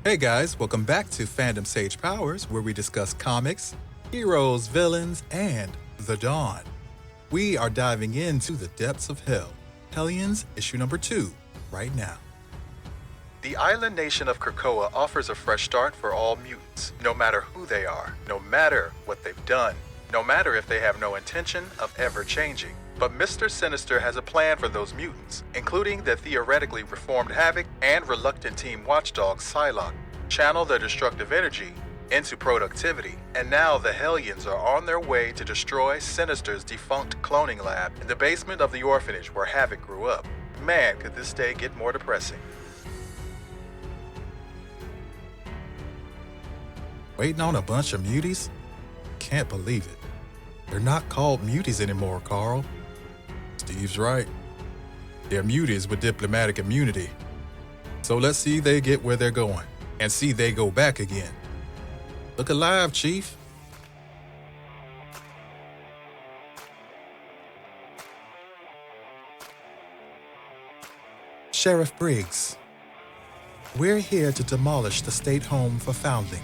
Hey guys, welcome back to Fandom Sage Powers, where we discuss comics, heroes, villains, and the Dawn. We are diving into the depths of hell. Hellions, issue number 2, right now. The island nation of Krakoa offers a fresh start for all mutants, no matter who they are, no matter what they've done, no matter if they have no intention of ever changing. But Mr. Sinister has a plan for those mutants, including the theoretically reformed Havok and reluctant team watchdog Psylocke. Channel their destructive energy into productivity, and now the Hellions are on their way to destroy Sinister's defunct cloning lab in the basement of the orphanage where Havok grew up. Man, could this day get more depressing. Waiting on a bunch of muties? Can't believe it. They're not called muties anymore, Carl. Steve's right. They're muties with diplomatic immunity. So let's see they get where they're going, and see they go back again. Look alive, Chief. Sheriff Briggs, we're here to demolish the state home for foundling.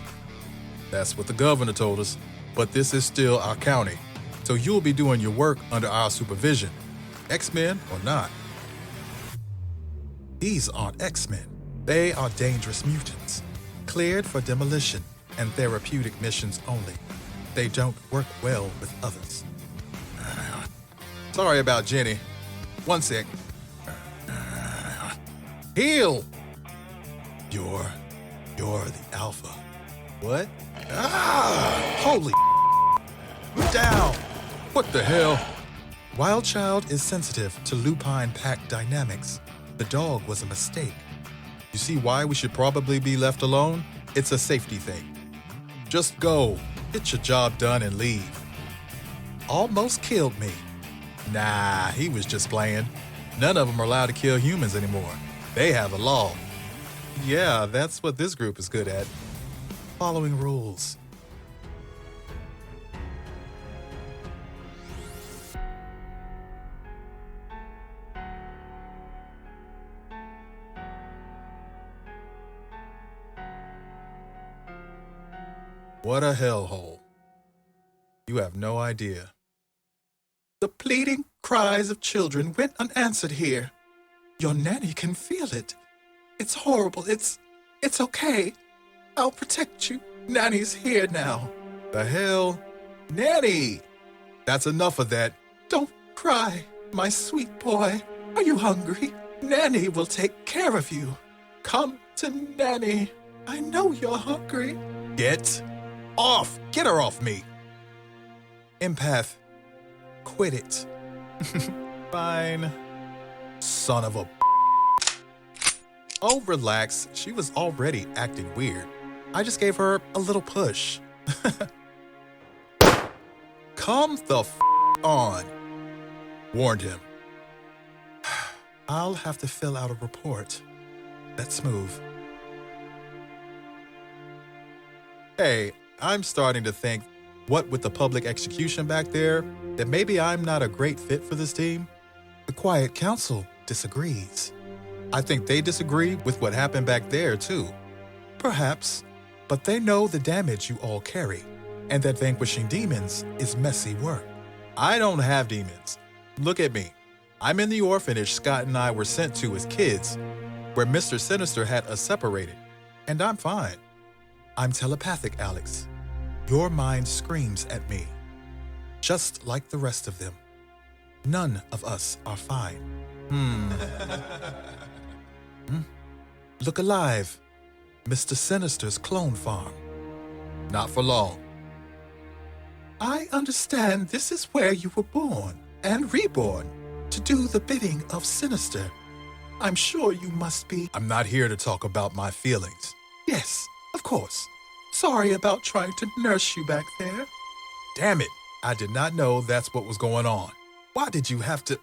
That's what the governor told us, but this is still our county, so you'll be doing your work under our supervision, X-Men or not. These aren't X-Men. They are dangerous mutants, cleared for demolition and therapeutic missions only. They don't work well with others. Sorry about Jenny. One sec. Heal! You're the Alpha. What? Holy down! What the hell? Wild Child is sensitive to lupine pack dynamics. The dog was a mistake. You see why we should probably be left alone? It's a safety thing. Just go, get your job done and leave. Almost killed me. Nah, he was just playing. None of them are allowed to kill humans anymore. They have a law. Yeah, that's what this group is good at. Following rules. What a hellhole. You have no idea. The pleading cries of children went unanswered here. Your nanny can feel it. It's horrible. It's okay. I'll protect you. Nanny's here now. The hell? Nanny! That's enough of that. Don't cry, my sweet boy. Are you hungry? Nanny will take care of you. Come to Nanny. I know you're hungry. Get off! Get her off me! Empath, quit it. Fine. Son of a... Oh, relax. She was already acting weird. I just gave her a little push. Come the on. Warned him. I'll have to fill out a report. Let's move. Hey, I'm starting to think, what with the public execution back there, that maybe I'm not a great fit for this team. The Quiet Council disagrees. I think they disagree with what happened back there, too. Perhaps, but they know the damage you all carry, and that vanquishing demons is messy work. I don't have demons. Look at me. I'm in the orphanage Scott and I were sent to as kids, where Mr. Sinister had us separated, and I'm fine. I'm telepathic, Alex. Your mind screams at me, just like the rest of them. None of us are fine. Look alive. Mr. Sinister's clone farm. Not for long. I understand this is where you were born and reborn to do the bidding of Sinister. I'm sure you must be... I'm not here to talk about my feelings. Yes, of course. Sorry about trying to nurse you back there. Damn it. I did not know that's what was going on. Why did you have to...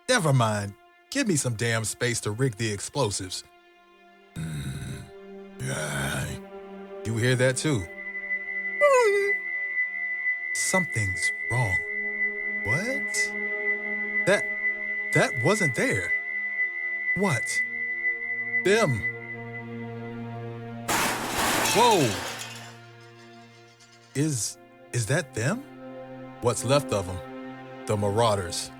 Never mind. Give me some damn space to rig the explosives. You hear that too? Something's wrong. What? That wasn't there. What? Them. Whoa! Is that them? What's left of them? The Marauders.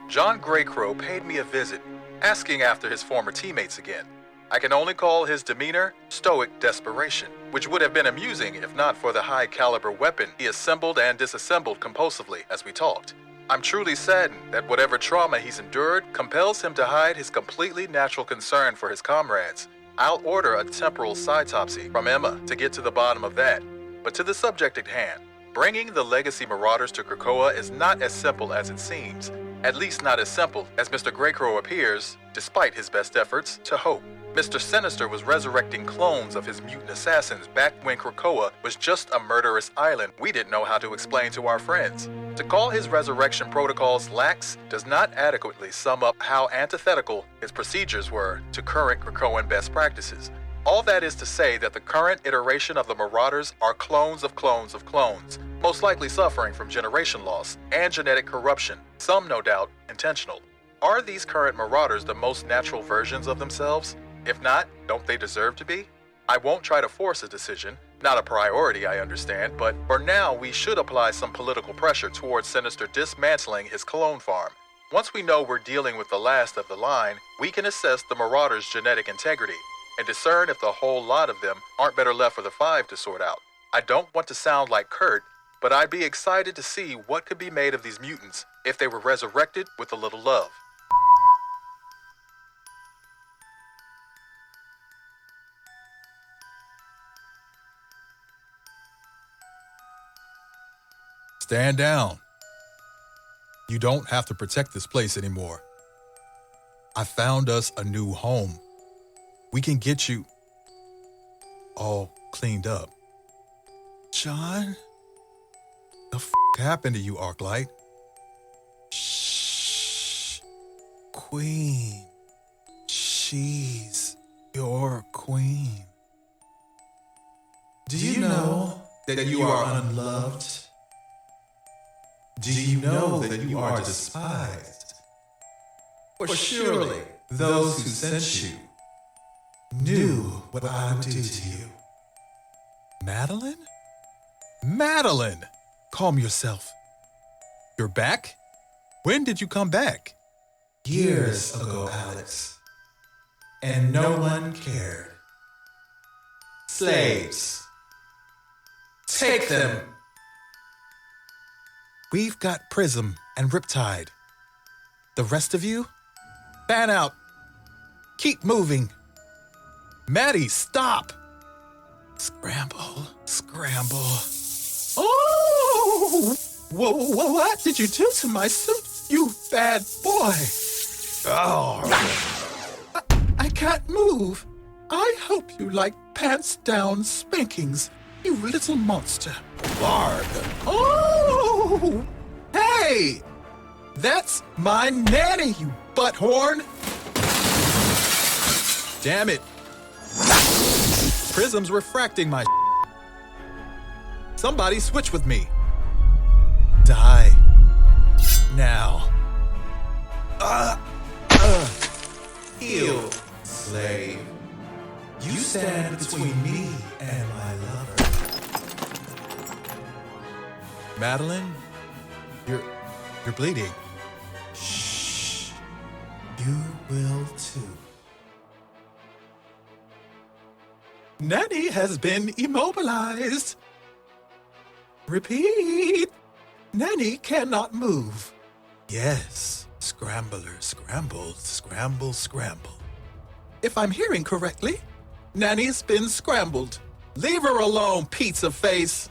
John Greycrow paid me a visit, asking after his former teammates again. I can only call his demeanor stoic desperation, which would have been amusing if not for the high-caliber weapon he assembled and disassembled compulsively as we talked. I'm truly saddened that whatever trauma he's endured compels him to hide his completely natural concern for his comrades. I'll order a temporal cytopsy from Emma to get to the bottom of that. But to the subject at hand, bringing the Legacy Marauders to Krakoa is not as simple as it seems. At least not as simple as Mr. Greycrow appears, despite his best efforts, to hope. Mr. Sinister was resurrecting clones of his mutant assassins back when Krakoa was just a murderous island we didn't know how to explain to our friends. To call his resurrection protocols lax does not adequately sum up how antithetical his procedures were to current Krakoan best practices. All that is to say that the current iteration of the Marauders are clones of clones of clones, most likely suffering from generation loss and genetic corruption, some no doubt intentional. Are these current Marauders the most natural versions of themselves? If not, don't they deserve to be? I won't try to force a decision, not a priority I understand, but for now we should apply some political pressure towards Sinister dismantling his clone farm. Once we know we're dealing with the last of the line, we can assess the Marauders' genetic integrity and discern if the whole lot of them aren't better left for the Five to sort out. I don't want to sound like Kurt, but I'd be excited to see what could be made of these mutants if they were resurrected with a little love. Stand down. You don't have to protect this place anymore. I found us a new home. We can get you all cleaned up. John? The f*** happened to you, Arclight? Shh. Queen. She's your queen. Do you know that you are unloved? Do you know that you are despised? For surely those who sent you knew what I would do to you. Madeline? Madeline! Calm yourself. You're back? When did you come back? Years ago, Alex. And no one cared. Slaves. Take them. We've got Prism and Riptide. The rest of you? Fan out. Keep moving. Maddie, stop! Scramble, scramble. Oh! What did you do to my suit, you bad boy? Oh! I can't move. I hope you like pants-down spankings, you little monster. Bard. Oh! Hey! That's my nanny, you butthorn! Damn it. Prism's refracting my Somebody switch with me. Die. Now. Heal, slave. You stand between me and my lover. Madeline, you're bleeding. Shh. You will too. Nanny has been immobilized. Repeat. Nanny cannot move. Yes. Scrambler, scramble, scramble, scramble. If I'm hearing correctly, Nanny's been scrambled. Leave her alone, pizza face.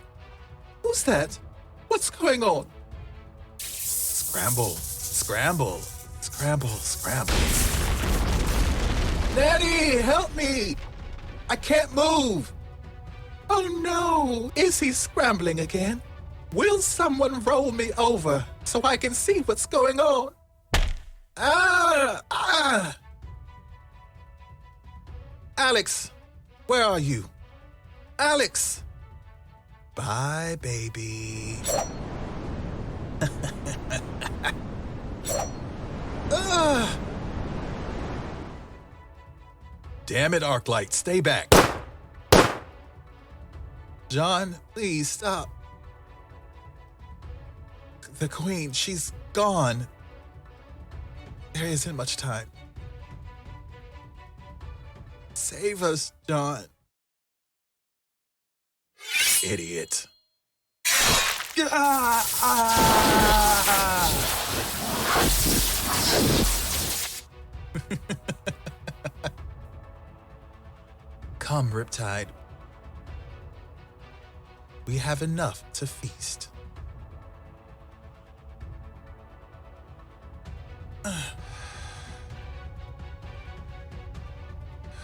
Who's that? What's going on? Scramble, scramble, scramble, scramble. Nanny, help me! I can't move. Oh no, is he scrambling again? Will someone roll me over so I can see what's going on? Alex, where are you? Alex! Bye, baby. Damn it, Arclight, stay back. John, please stop. The Queen, she's gone. There isn't much time. Save us, John. Idiot. Come, Riptide. We have enough to feast.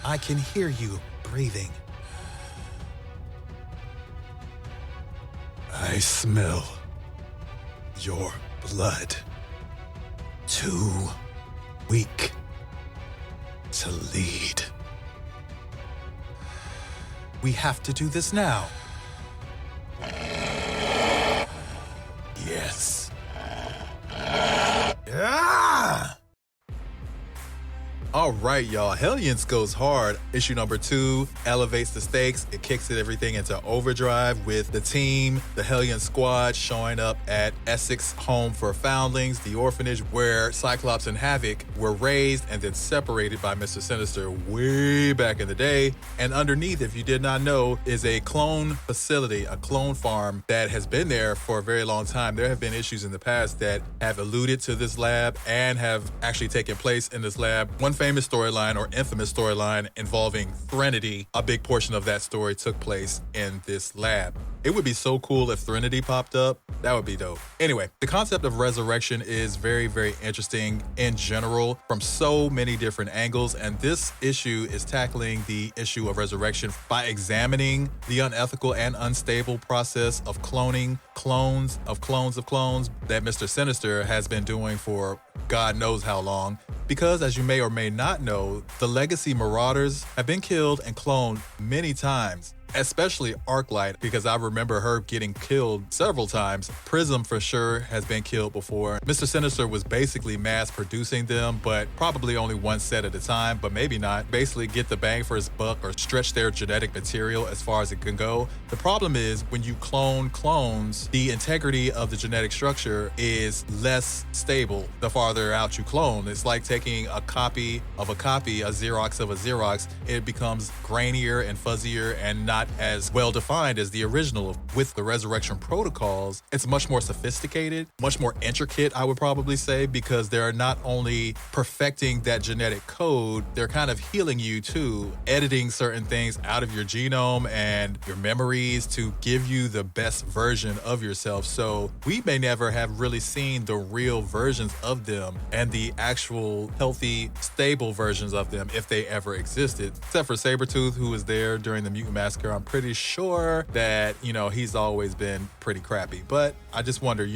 I can hear you breathing. I smell your blood. Too weak to lead. We have to do this now. Yes. Ah! All right, y'all. Hellions goes hard. Issue number 2 elevates the stakes. It kicks everything into overdrive with the team, the Hellion squad showing up at Essex Home for Foundlings, the orphanage where Cyclops and Havok were raised and then separated by Mr. Sinister way back in the day. And underneath, if you did not know, is a clone facility, a clone farm that has been there for a very long time. There have been issues in the past that have alluded to this lab and have actually taken place in this lab. One famous storyline or infamous storyline involving Threnody, a big portion of that story took place in this lab. It would be so cool if Threnody popped up. That would be dope. Anyway, the concept of resurrection is very, very interesting in general from so many different angles. And this issue is tackling the issue of resurrection by examining the unethical and unstable process of cloning clones of clones of clones that Mr. Sinister has been doing for God knows how long. Because as you may or may not know, the Legacy Marauders have been killed and cloned many times. Especially Arclight, because I remember her getting killed several times. Prism for sure has been killed before. Mr. Sinister was basically mass producing them, but probably only one set at a time, but maybe not. Basically get the bang for his buck or stretch their genetic material as far as it can go. The problem is when you clone clones, the integrity of the genetic structure is less stable the farther out you clone. It's like taking a copy of a copy, a Xerox of a Xerox. It becomes grainier and fuzzier and not as well defined as the original. With the resurrection protocols, it's much more sophisticated, much more intricate, I would probably say, because they're not only perfecting that genetic code, they're kind of healing you too, editing certain things out of your genome and your memories to give you the best version of yourself. So we may never have really seen the real versions of them and the actual healthy, stable versions of them if they ever existed, except for Sabretooth, who was there during the Mutant Massacre. I'm pretty sure that, he's always been pretty crappy. But I just wonder,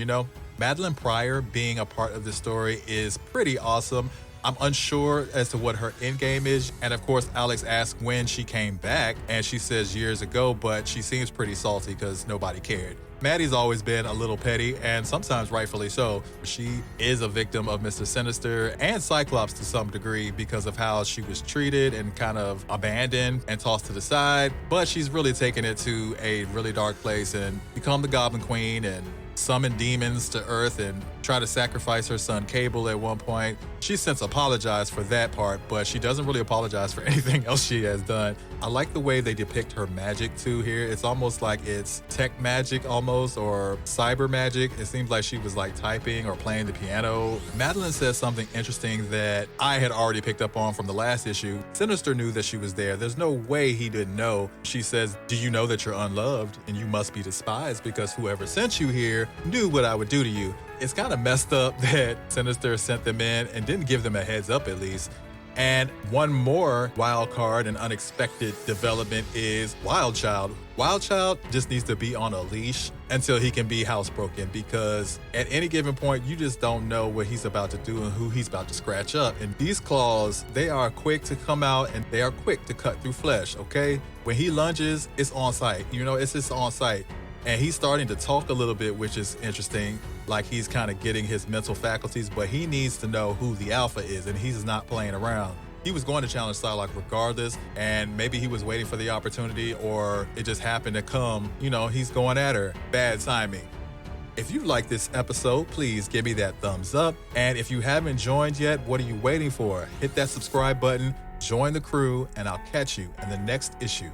Madeline Pryor being a part of the story is pretty awesome. I'm unsure as to what her end game is. And of course, Alex asked when she came back, and she says years ago, but she seems pretty salty because nobody cared. Maddie's always been a little petty, and sometimes rightfully so. She is a victim of Mr. Sinister and Cyclops to some degree because of how she was treated and kind of abandoned and tossed to the side. But she's really taken it to a really dark place and become the Goblin Queen and summon demons to Earth and try to sacrifice her son Cable at one point. She's since apologized for that part, but she doesn't really apologize for anything else she has done. I like the way they depict her magic too here. It's almost like it's tech magic almost, or cyber magic. It seems like she was like typing or playing the piano. Madeline says something interesting that I had already picked up on from the last issue. Sinister knew that she was there. There's no way he didn't know. She says, "Do you know that you're unloved and you must be despised because whoever sent you here knew what I would do to you." It's kind of messed up that Sinister sent them in and didn't give them a heads up at least. And one more wild card and unexpected development is Wildchild. Wildchild just needs to be on a leash until he can be housebroken, because at any given point, you just don't know what he's about to do and who he's about to scratch up. And these claws, they are quick to come out and they are quick to cut through flesh, okay? When he lunges, it's on sight. It's just on sight. And he's starting to talk a little bit, which is interesting. Like he's kind of getting his mental faculties, but he needs to know who the alpha is, and he's not playing around. he was going to challenge Psylocke regardless, and maybe he was waiting for the opportunity, or it just happened to come. He's going at her. Bad timing. If you like this episode, please give me that thumbs up. And if you haven't joined yet, what are you waiting for? Hit that subscribe button, join the crew, and I'll catch you in the next issue.